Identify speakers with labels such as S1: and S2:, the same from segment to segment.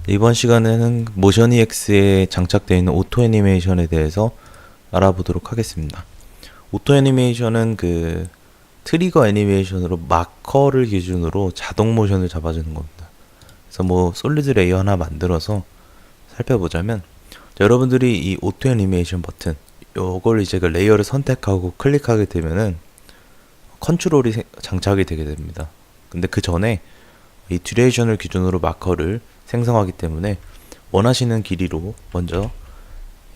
S1: 이번 시간에는 모션 EX에 장착되어 있는 오토 애니메이션에 대해서 알아보도록 하겠습니다. 오토 애니메이션은 그 트리거 애니메이션으로 마커를 기준으로 자동 모션을 잡아주는 겁니다. 그래서 뭐 솔리드 레이어 하나 만들어서 살펴보자면, 여러분들이 이 오토 애니메이션 버튼 요걸 이제 그 레이어를 선택하고 클릭하게 되면은 컨트롤이 장착이 되게 됩니다. 근데 그 전에 이 듀레이션을 기준으로 마커를 생성하기 때문에 원하시는 길이로 먼저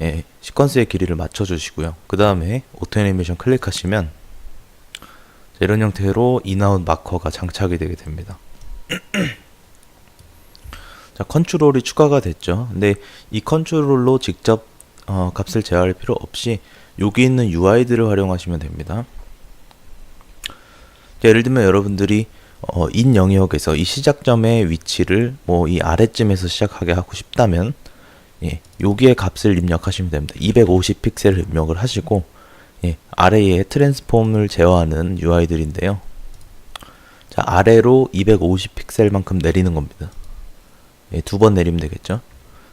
S1: 시퀀스의 길이를 맞춰 주시고요. 그 다음에 오토 애니메이션 클릭하시면 이런 형태로 인아웃 마커가 장착이 되게 됩니다. 자, 컨트롤이 추가가 됐죠. 근데 이 컨트롤로 직접 값을 제어할 필요 없이 여기 있는 UI들을 활용하시면 됩니다. 자, 예를 들면 여러분들이 인 영역에서 이 시작점의 위치를 뭐 이 아래쯤에서 시작하게 하고 싶다면 여기에 값을 입력하시면 됩니다. 250 픽셀을 입력을 하시고 아래에 트랜스폼을 제어하는 UI들인데요. 자, 아래로 250 픽셀만큼 내리는 겁니다. 두 번 내리면 되겠죠.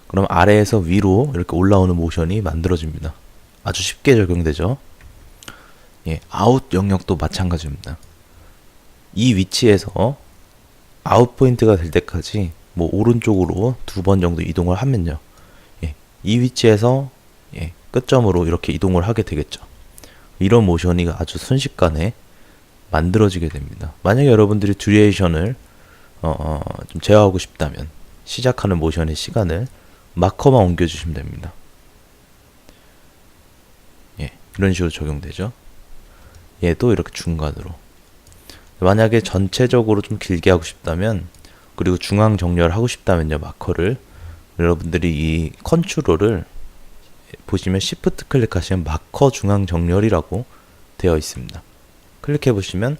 S1: 그럼 아래에서 위로 이렇게 올라오는 모션이 만들어집니다. 아주 쉽게 적용되죠. 아웃 영역도 마찬가지입니다. 이 위치에서 아웃 포인트가 될 때까지 뭐 오른쪽으로 두 번 정도 이동을 하면요, 이 위치에서 끝점으로 이렇게 이동을 하게 되겠죠. 이런 모션이 아주 순식간에 만들어지게 됩니다. 만약에 여러분들이 듀레이션을 좀 제어하고 싶다면 시작하는 모션의 시간을 마커만 옮겨주시면 됩니다. 이런 식으로 적용되죠. 얘도 이렇게 중간으로. 만약에 전체적으로 좀 길게 하고 싶다면, 그리고 중앙 정렬을 하고 싶다면요, 마커를 여러분들이 이 컨트롤을 보시면 시프트 클릭하시면 마커 중앙 정렬이라고 되어 있습니다. 클릭해 보시면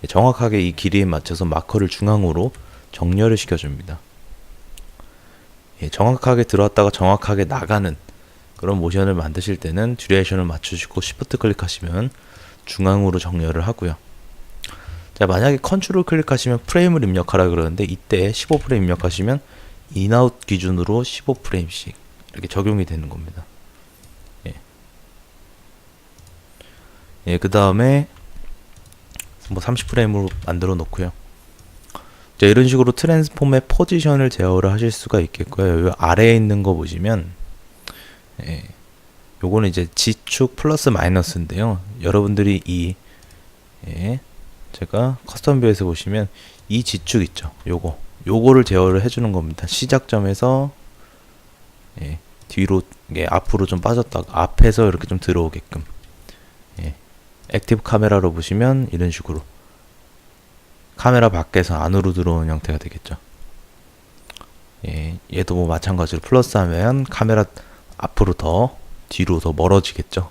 S1: 정확하게 이 길이에 맞춰서 마커를 중앙으로 정렬을 시켜줍니다. 정확하게 들어왔다가 정확하게 나가는 그런 모션을 만드실 때는 듀레이션을 맞추시고 시프트 클릭하시면 중앙으로 정렬을 하고요. 자, 만약에 컨트롤 클릭하시면 프레임을 입력하라 그러는데, 이때 15프레임 입력하시면 인아웃 기준으로 15프레임씩 이렇게 적용이 되는 겁니다. 그 다음에 뭐 30프레임으로 만들어 놓고요. 자, 이런 식으로 트랜스폼의 포지션을 제어를 하실 수가 있겠고요. 요 아래에 있는 거 보시면 요거는 이제 G축 플러스 마이너스인데요. 여러분들이 제가 커스텀 뷰에서 보시면 이 G축 있죠. 요거를 제어를 해주는 겁니다. 시작점에서 뒤로 앞으로 좀 빠졌다가 앞에서 이렇게 좀 들어오게끔. 액티브 카메라로 보시면 이런 식으로 카메라 밖에서 안으로 들어오는 형태가 되겠죠. 얘도 뭐 마찬가지로 플러스 하면 카메라 앞으로 더 뒤로 더 멀어지겠죠.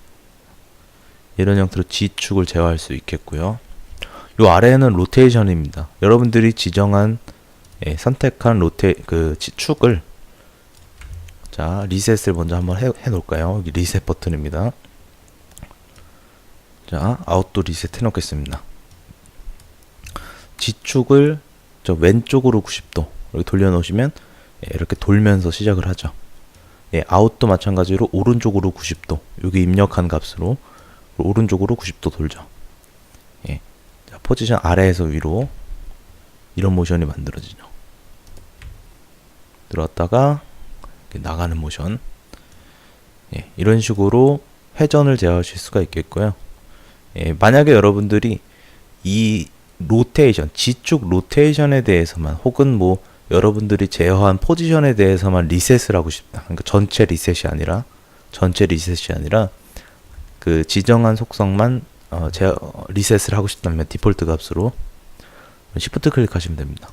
S1: 이런 형태로 G축을 제어할 수 있겠고요. 요 아래에는 로테이션입니다. 여러분들이 지정한 선택한 축을, 자, 리셋을 먼저 한번 해 놓을까요? 리셋 버튼입니다. 자, 아웃도 리셋 해 놓겠습니다. G축을 저 왼쪽으로 90도 이렇게 돌려 놓으시면 이렇게 돌면서 시작을 하죠. 아웃도 마찬가지로 오른쪽으로 90도, 여기 입력한 값으로 오른쪽으로 90도 돌죠. 자, 포지션 아래에서 위로 이런 모션이 만들어지죠. 들어왔다가 나가는 모션. 이런 식으로 회전을 제어하실 수가 있겠고요. 만약에 여러분들이 이 로테이션, G축 로테이션에 대해서만, 혹은 뭐 여러분들이 제어한 포지션에 대해서만 리셋을 하고 싶다. 그러니까 전체 리셋이 아니라 그 지정한 속성만 리셋을 하고 싶다면 디폴트 값으로 시프트 클릭하시면 됩니다.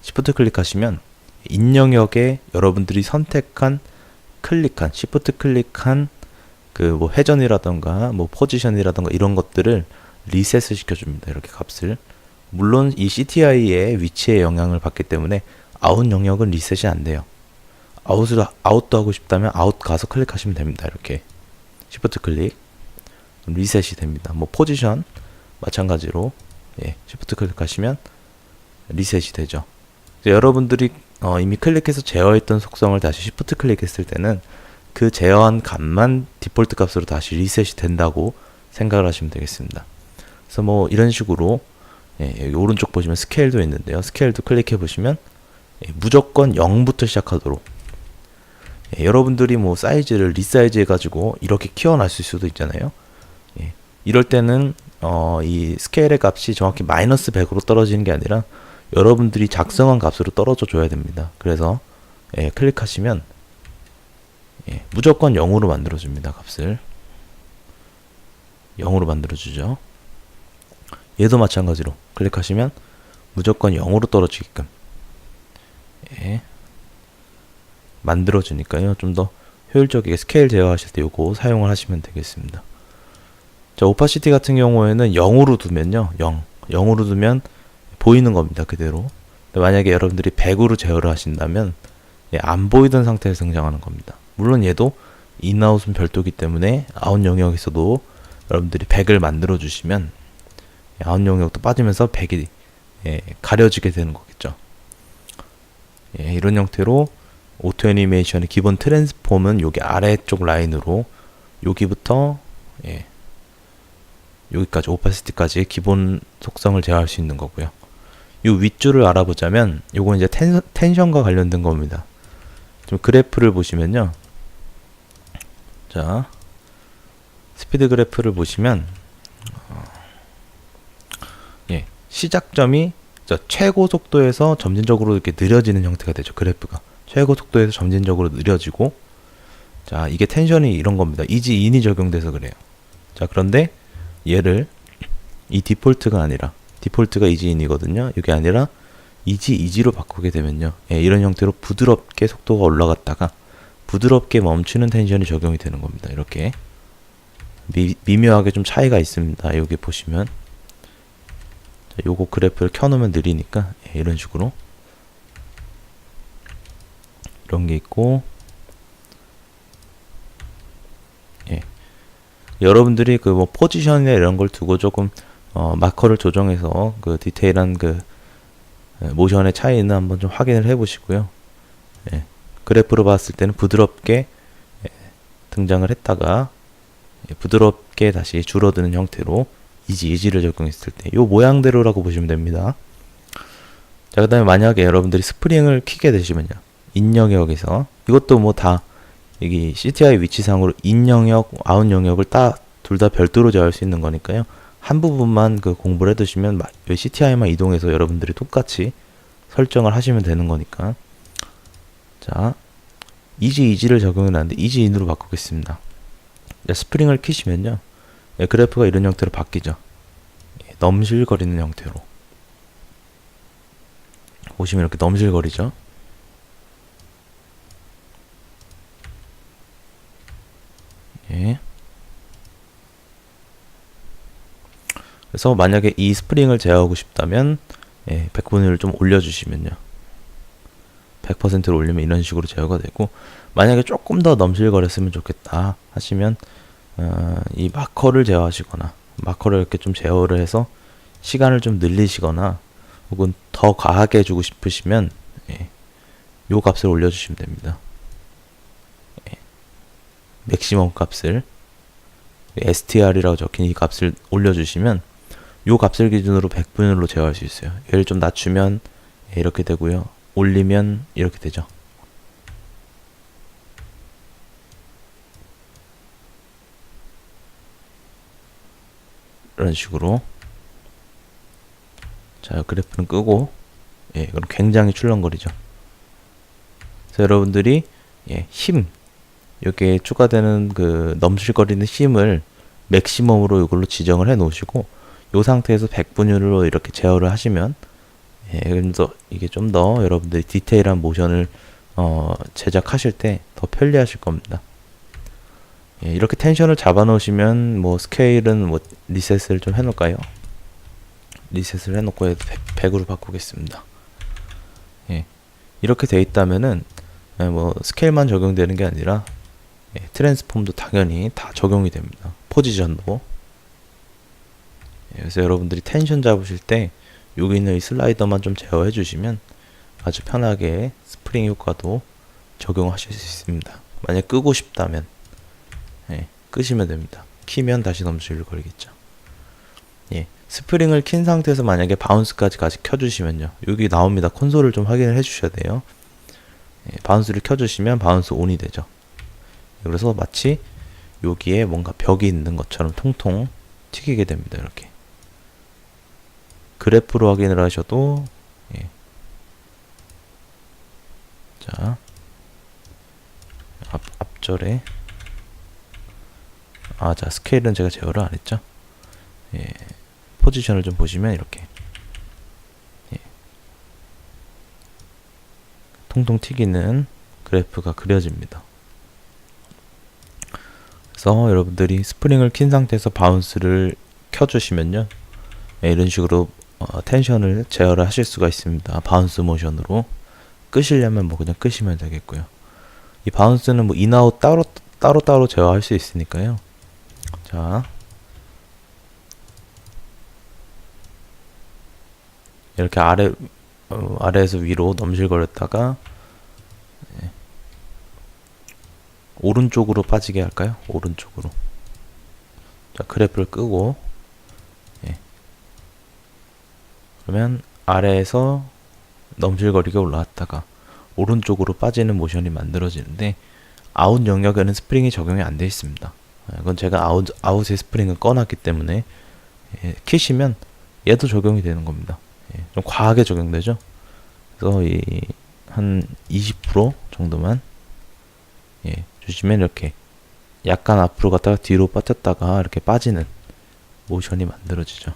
S1: 시프트 클릭하시면 인 영역에 여러분들이 선택한 시프트 클릭한 그 뭐 회전이라던가 뭐 포지션이라던가 이런 것들을 리셋을 시켜줍니다. 이렇게 값을. 물론 이 CTI의 위치에 영향을 받기 때문에 아웃 영역은 리셋이 안 돼요. 아웃도 하고 싶다면 아웃 가서 클릭하시면 됩니다. 이렇게 시프트 클릭 리셋이 됩니다. 뭐 포지션 마찬가지로 시프트 클릭하시면 리셋이 되죠. 여러분들이 이미 클릭해서 제어했던 속성을 다시 Shift 클릭했을 때는 그 제어한 값만 디폴트 값으로 다시 리셋이 된다고 생각을 하시면 되겠습니다. 그래서 뭐 이런 식으로 여기 오른쪽 보시면 스케일도 있는데요. 스케일도 클릭해 보시면 무조건 0부터 시작하도록, 여러분들이 뭐 사이즈를 리사이즈 해가지고 이렇게 키워놨을 수도 있잖아요. 이럴 때는 이 스케일의 값이 정확히 마이너스 100으로 떨어지는 게 아니라 여러분들이 작성한 값으로 떨어져 줘야 됩니다. 그래서 클릭하시면 무조건 0으로 만들어 줍니다. 값을 0으로 만들어 주죠. 얘도 마찬가지로 클릭하시면 무조건 0으로 떨어지게끔 만들어 주니까요. 좀 더 효율적이게 스케일 제어하실 때 요거 사용을 하시면 되겠습니다. 자, 오파시티 같은 경우에는 0으로 두면요. 0으로 두면 보이는 겁니다. 그대로. 만약에 여러분들이 100으로 제어를 하신다면 안 보이던 상태에서 등장하는 겁니다. 물론 얘도 인아웃은 별도기 때문에 아웃 영역에서도 여러분들이 100을 만들어 주시면 아웃 영역도 빠지면서 100이 가려지게 되는 거겠죠. 이런 형태로 오토 애니메이션의 기본 트랜스폼은 여기 아래쪽 라인으로 여기부터 여기까지 오파시티까지 기본 속성을 제어할 수 있는 거고요. 이 윗줄을 알아보자면 요건 이제 텐션과 관련된 겁니다. 좀 그래프를 보시면요. 자, 스피드 그래프를 보시면 시작점이 최고 속도에서 점진적으로 이렇게 느려지는 형태가 되죠. 그래프가 최고 속도에서 점진적으로 느려지고, 자, 이게 텐션이 이런 겁니다. 이지 인이 적용돼서 그래요. 자, 그런데 얘를 이 디폴트가 아니라, 디폴트가 이지 인이거든요. 이게 아니라 이지 이지로 바꾸게 되면요, 이런 형태로 부드럽게 속도가 올라갔다가 부드럽게 멈추는 텐션이 적용이 되는 겁니다. 이렇게 미묘하게 좀 차이가 있습니다. 여기 보시면 요거 그래프를 켜놓으면 느리니까 이런 식으로 이런 게 있고, 여러분들이 그 뭐 포지션이나 이런 걸 두고 조금 마커를 조정해서 그 디테일한 그 모션의 차이는 한번 좀 확인을 해 보시고요. 그래프로 봤을 때는 부드럽게 등장을 했다가 부드럽게 다시 줄어드는 형태로 이지를 적용했을 때 요 모양대로라고 보시면 됩니다. 자, 그 다음에 만약에 여러분들이 스프링을 키게 되시면요, 인 영역에서 이것도 뭐 다 여기 CTI 위치상으로 인 영역, 아웃 영역을 둘 다 별도로 제어할 수 있는 거니까요. 한 부분만 그 공부를 해두시면 CTI만 이동해서 여러분들이 똑같이 설정을 하시면 되는 거니까. 자, 이지를 적용해 놨는데 이지인으로 바꾸겠습니다. 스프링을 키시면요, 그래프가 이런 형태로 바뀌죠. 넘실거리는 형태로 보시면 이렇게 넘실거리죠. 그래서 만약에 이 스프링을 제어하고 싶다면 100분위를 좀 올려주시면요, 100%로 올리면 이런 식으로 제어가 되고, 만약에 조금 더 넘실거렸으면 좋겠다 하시면 이 마커를 제어하시거나, 마커를 이렇게 좀 제어를 해서 시간을 좀 늘리시거나, 혹은 더 과하게 해주고 싶으시면 요 값을 올려주시면 됩니다. 맥시멈 값을, STR이라고 적힌 이 값을 올려주시면 요 값을 기준으로 100분율로 제어할 수 있어요. 얘를 좀 낮추면 이렇게 되고요, 올리면 이렇게 되죠. 이런 식으로. 자, 그래프는 끄고, 그럼 굉장히 출렁거리죠. 그래서 여러분들이 힘, 여기에 추가되는 그 넘실거리는 힘을 맥시멈으로 이걸로 지정을 해 놓으시고, 이 상태에서 100분율로 이렇게 제어를 하시면 이게 좀 더 여러분들이 디테일한 모션을 제작하실 때 더 편리하실 겁니다. 이렇게 텐션을 잡아 놓으시면 뭐 스케일은 뭐 리셋을 좀 해 놓을까요? 리셋을 해 놓고 100으로 바꾸겠습니다. 이렇게 돼 있다면은 뭐 스케일만 적용되는 게 아니라 트랜스폼도 당연히 다 적용이 됩니다. 포지션도. 그래서 여러분들이 텐션 잡으실 때 여기 있는 이 슬라이더만 좀 제어해 주시면 아주 편하게 스프링 효과도 적용하실 수 있습니다. 만약 끄고 싶다면 예, 끄시면 됩니다. 키면 다시 넘실 걸리겠죠. 예, 스프링을 킨 상태에서 만약에 바운스까지 켜주시면요, 여기 나옵니다. 콘솔을 좀 확인을 해주셔야 돼요. 예, 바운스를 켜주시면 바운스 온이 되죠. 그래서 마치 여기에 뭔가 벽이 있는 것처럼 통통 튀기게 됩니다. 이렇게 그래프로 확인을 하셔도 예. 자, 앞절에 자, 스케일은 제가 제어를 안 했죠. 예, 포지션을 좀 보시면 이렇게 예, 통통 튀기는 그래프가 그려집니다. 그래서 여러분들이 스프링을 킨 상태에서 바운스를 켜주시면요, 예, 이런 식으로 텐션을 제어를 하실 수가 있습니다. 바운스 모션으로 끄시려면 뭐 그냥 끄시면 되겠고요. 이 바운스는 뭐 인아웃 따로 제어할 수 있으니까요. 자, 이렇게 아래에서 위로 넘실거렸다가 예, 오른쪽으로 빠지게 할까요? 오른쪽으로. 자, 그래프를 끄고 예, 그러면 아래에서 넘실거리게 올라왔다가 오른쪽으로 빠지는 모션이 만들어지는데, 아웃 영역에는 스프링이 적용이 안 되어 있습니다. 이건 제가 아웃의 스프링을 꺼놨기 때문에 예, 키시면 얘도 적용이 되는 겁니다. 예, 좀 과하게 적용되죠. 그래서 한 20% 정도만 예, 주시면 이렇게 약간 앞으로 갔다가 뒤로 빠졌다가 이렇게 빠지는 모션이 만들어지죠.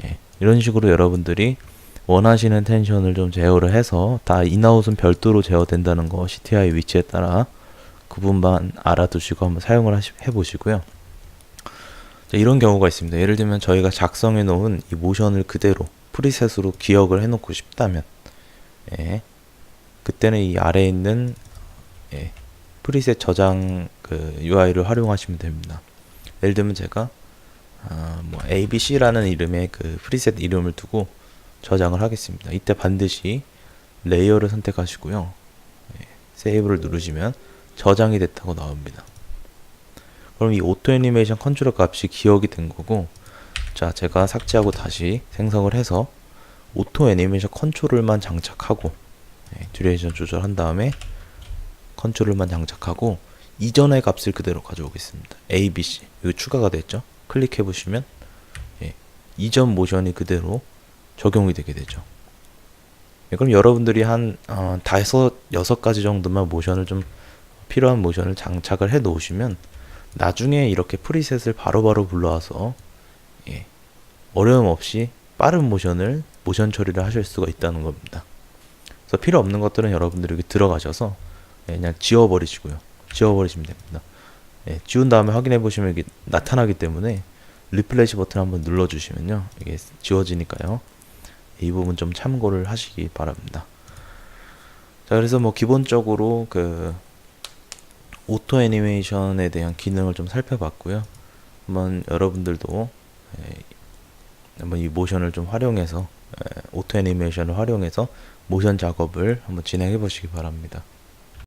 S1: 예, 이런 식으로 여러분들이 원하시는 텐션을 좀 제어를 해서, 다 인아웃은 별도로 제어된다는 거 CTI 위치에 따라 구분만 알아두시고 한번 사용을 해보시고요. 자, 이런 경우가 있습니다. 예를 들면 저희가 작성해 놓은 이 모션을 그대로 프리셋으로 기억을 해놓고 싶다면 예, 그때는 이 아래에 있는 예, 프리셋 저장 UI를 활용하시면 됩니다. 예를 들면 제가 뭐 ABC라는 이름의 프리셋 이름을 두고 저장을 하겠습니다. 이때 반드시 레이어를 선택하시고요. 예, 세이브를 누르시면 저장이 됐다고 나옵니다. 그럼 이 오토 애니메이션 컨트롤 값이 기억이 된 거고, 자, 제가 삭제하고 다시 생성을 해서 오토 애니메이션 컨트롤만 장착하고 예, 듀레이션 조절한 다음에 컨트롤만 장착하고 이전의 값을 그대로 가져오겠습니다. ABC 여기 추가가 됐죠. 클릭해 보시면 예, 이전 모션이 그대로 적용이 되게 되죠. 예, 그럼 여러분들이 한 5-6가지 정도만 모션을 좀 필요한 모션을 장착을 해 놓으시면 나중에 이렇게 프리셋을 바로바로 불러와서 예, 어려움 없이 빠른 모션 처리를 하실 수가 있다는 겁니다. 그래서 필요 없는 것들은 여러분들이 여기 들어가셔서 예, 그냥 지워버리시고요. 지워버리시면 됩니다. 예, 지운 다음에 확인해 보시면 이게 나타나기 때문에 리플레시 버튼 한번 눌러주시면요, 이게 지워지니까요. 이 부분 좀 참고를 하시기 바랍니다. 자, 그래서 뭐 기본적으로 오토 애니메이션에 대한 기능을 좀 살펴봤고요. 한번 여러분들도 한번 이 모션을 좀 활용해서 오토 애니메이션을 활용해서 모션 작업을 한번 진행해 보시기 바랍니다.